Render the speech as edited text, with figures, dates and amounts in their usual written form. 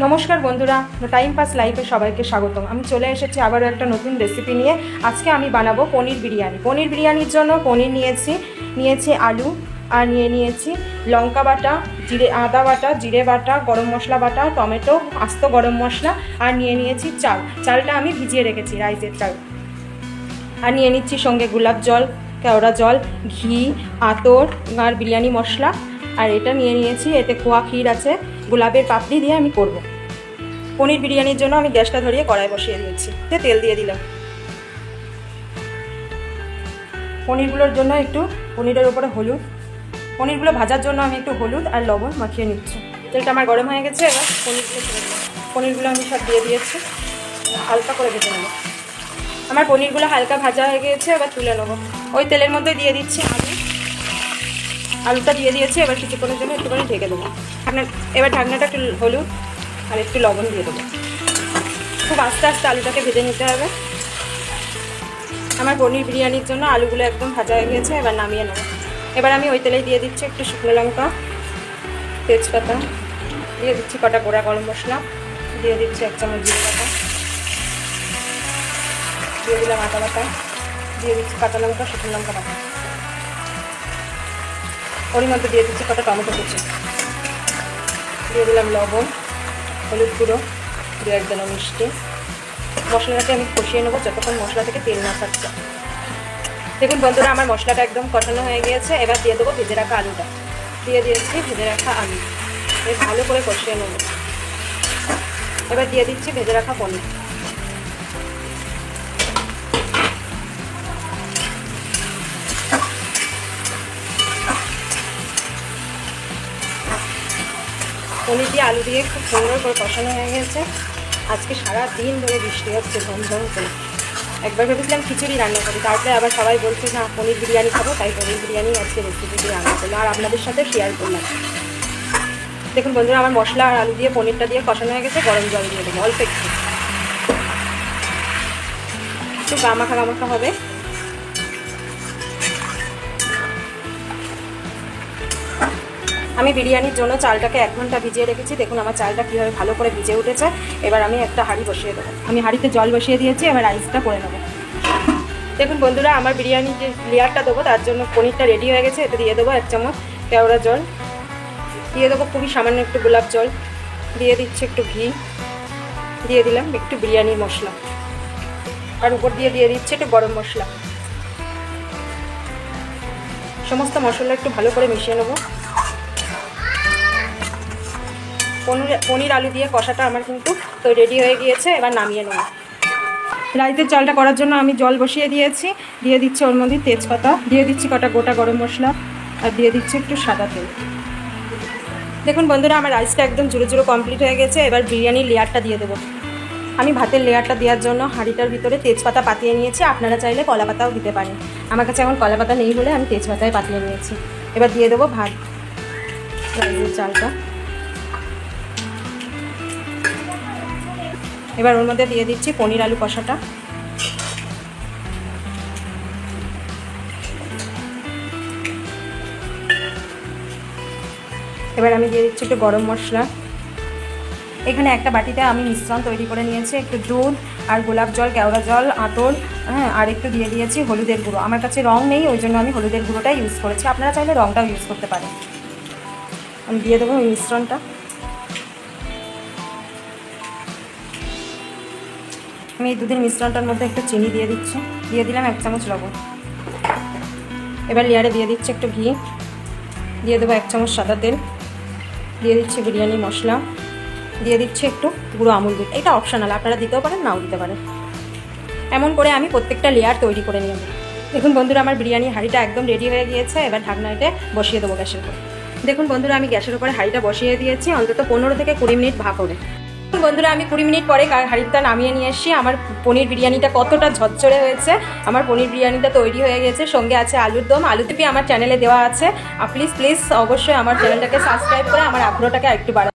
নমস্কার বন্ধুরা, time pass লাইফে সবাইকে স্বাগতম। আমি চলে এসেছি আবারও একটা নতুন রেসিপি নিয়ে। আজকে আমি বানাবো পনির বিরিয়ানি। পনির বিরিয়ানির জন্য পনির নিয়েছি আলু, আর নিয়েছি লঙ্কা বাটা, আদা বাটা, জিরে বাটা, গরম মশলা বাটা, টমেটো, আস্ত গরম মশলা, আর নিয়েছি চালটা আমি ভিজিয়ে রেখেছি, রাইসের চাল। আর নিয়ে নিচ্ছি সঙ্গে গোলাপ জল, কেওড়া জল, ঘি, আতর আর বিরিয়ানি মশলা। আর এটা নিয়েছি, এতে খোয়া ক্ষীর আছে, গোলাপের পাপড়ি দিয়ে আমি করব। পনির বিরিয়ানির জন্য আমি গ্যাসটা ধরিয়ে কড়াই বসিয়ে দিয়েছি, তেল দিয়ে দিলাম। পনিরগুলোর জন্য একটু পনিরের উপরে হলুদ, পনিরগুলো ভাজার জন্য আমি একটু হলুদ আর লবণ মাখিয়ে নিচ্ছি। তেলটা আমার গরম হয়ে গেছে, এবার পনিরগুলো আমি সব দিয়ে দিয়েছি, হালকা করে ভেজে নেব। আমার পনিরগুলো হালকা ভাজা হয়ে গেছে, এবার তুলে নেবো। ওই তেলের মধ্যে দিয়ে দিচ্ছি আলুটা দিয়ে দিয়েছি। এবার কিছুক্ষণের জন্য একটুখানি ঢেকে দেবো। এবার ঢাকনাটা একটু হলুদ আর একটু লবণ দিয়ে দেবো। খুব আস্তে আস্তে আলুটাকে ভেজে নিতে হবে। আমার পনির বিরিয়ানির জন্য আলুগুলো একদম ভাজা হয়ে গেছে, এবার নামিয়ে নেবো। এবার আমি ওই তেলেই দিয়ে দিচ্ছি একটু শুকনো লঙ্কা, তেজপাতা, দিয়ে দিচ্ছি কটা গোড়া গরম মশলা, দিয়ে দিচ্ছি 1 চামচ জিরে বাটা, দিয়ে দিলাম আদা বাটা, দিয়ে দিচ্ছি কাঁচা লঙ্কা, শুকনো লঙ্কা বাটা। ওর মধ্যে দিয়ে দিচ্ছি কটা টমেটো কুচি, দিয়ে দিলাম লবণ, হলুদ গুঁড়ো, 2-1 দানা মিষ্টি। মশলাটাকে আমি কষিয়ে নেবো যতক্ষণ মশলা থেকে তেল না ছাড়ছে। দেখুন বন্ধুরা, আমার মশলাটা একদম কষানো হয়ে গিয়েছে। এবার দিয়ে দেবো ভেজে রাখা আলুটা, দিয়ে দিয়েছি ভেজে রাখা আলু, বেশ ভালো করে কষিয়ে নেবো। এবার দিয়ে দিচ্ছি ভেজে রাখা পনির। পনির দিয়ে আলু দিয়ে খুব সুন্দর করে কষানো হয়ে গেছে। আজকে সারা দিন ধরে বৃষ্টি হচ্ছে ঝমঝম করে। একবার ভেবেছিলাম খিচুড়ি রান্না করি, তারপরে আবার সবাই বলছে না পনির বিরিয়ানি খাবো, তাই পনির বিরিয়ানি আজকে রেসিপি দিয়ে রান্না করলাম আর আপনাদের সাথে শেয়ার করলাম। দেখুন বন্ধুরা, আমার মশলা আর আলু দিয়ে পনিরটা দিয়ে কষানো হয়ে গেছে। গরম জল দিয়ে দেবো অল্প একটু গামাখা হবে। আমি বিরিয়ানির জন্য চালটাকে 1 ঘন্টা ভিজিয়ে রেখেছি। দেখুন আমার চালটা কীভাবে ভালো করে ভিজে উঠেছে। এবার আমি একটা হাঁড়ি বসিয়ে দেবো। আমি হাঁড়িতে জল বসিয়ে দিয়েছি, এবার রাইসটা করে নেবো। দেখুন বন্ধুরা, আমার বিরিয়ানির যে লেয়ারটা দেবো তার জন্য পনিরটা রেডি হয়ে গেছে। এতে দিয়ে দেবো 1 চামচ কেওড়া জল, দিয়ে দেবো খুবই সামান্য একটু গোলাপ জল, দিয়ে দিচ্ছি একটু ঘি, দিয়ে দিলাম একটু বিরিয়ানির মশলা, আর উপর দিয়ে দিচ্ছি একটু গরম মশলা। সমস্ত মশলা একটু ভালো করে মিশিয়ে নেবো। পনির আলু দিয়ে কষাটা আমার কিন্তু তো রেডি হয়ে গিয়েছে। এবার নামিয়ে নেব। রাইসের চালটা করার জন্য আমি জল বসিয়ে দিয়েছি, দিয়ে দিচ্ছি ওর মধ্যে তেজপাতা, দিয়ে দিচ্ছি কটা গোটা গরম মশলা, আর দিয়ে দিচ্ছি একটু সাদা তেল। দেখুন বন্ধুরা, আমার রাইসটা একদম জুড়ো জুড়ো কমপ্লিট হয়ে গেছে। এবার বিরিয়ানির লেয়ারটা দিয়ে দেবো। আমি ভাতের লেয়ারটা দেওয়ার জন্য হাঁড়িটার ভিতরে তেজপাতা পাতিয়ে নিয়েছি। আপনারা চাইলে কলা পাতাও দিতে পারেন। আমার কাছে এখন কলা পাতা নেই বলে আমি তেজপাতায় পাতিয়ে নিয়েছি। এবার দিয়ে দেবো ভাত, রাইসের চালটা। এবার ওর মধ্যে দিয়ে দিচ্ছি পনির আলু কষাটা। এবার আমি দিয়ে দিচ্ছি একটু গরম মশলা। এখানে একটা বাটিতে আমি মিশ্রণ তৈরি করে নিয়েছি, একটু দুধ আর গোলাপ জল, কেওড়া জল, আতর, আর একটু দিয়ে দিয়েছি হলুদের গুঁড়ো। আমার কাছে রং নেই, ওই জন্য আমি হলুদের গুঁড়োটাই ইউজ করেছি। আপনারা চাইলে রংটাও ইউজ করতে পারেন। আমি দিয়ে দেবো ওই মিশ্রণটা। আমি এই দুধের মিশ্রণটার মধ্যে একটু চিনি দিয়ে দিচ্ছি, দিয়ে দিলাম 1 চামচ লবণ। এবার লেয়ারে দিয়ে দিচ্ছি একটু ঘি, দিয়ে দেবো 1 চামচ সাদা তেল, দিয়ে দিচ্ছি বিরিয়ানি মশলা, দিয়ে দিচ্ছি একটু গুঁড়ো আমুল দুধ। এটা অপশনাল, আপনারা দিতেও পারেন নাও দিতে পারেন। এমন করে আমি প্রত্যেকটা লেয়ার তৈরি করে নেব। দেখুন বন্ধুরা, আমার বিরিয়ানির হাঁড়িটা একদম রেডি হয়ে গিয়েছে। এবার ঢাকনাতে বসিয়ে দেবো গ্যাসের উপর। দেখুন বন্ধুরা, আমি গ্যাসের উপরে হাঁড়িটা বসিয়ে দিয়েছি অন্তত 15 থেকে 20 মিনিট ভাপ হবে। বন্ধুরা, আমি 20 মিনিট পরে হাঁড়িটা নামিয়ে নিয়ে এসেছি। আমার পনির বিরিয়ানিটা কতটা ঝরঝরে হয়েছে। আমার পনির বিরিয়ানিটা তৈরি হয়ে গেছে। সঙ্গে আছে আলুর দম। আলু টিপি আমার চ্যানেলে দেওয়া আছে। প্লিজ অবশ্যই আমার চ্যানেলটাকে সাবস্ক্রাইব করে আমার আগ্রহটাকে একটু বাড়ান।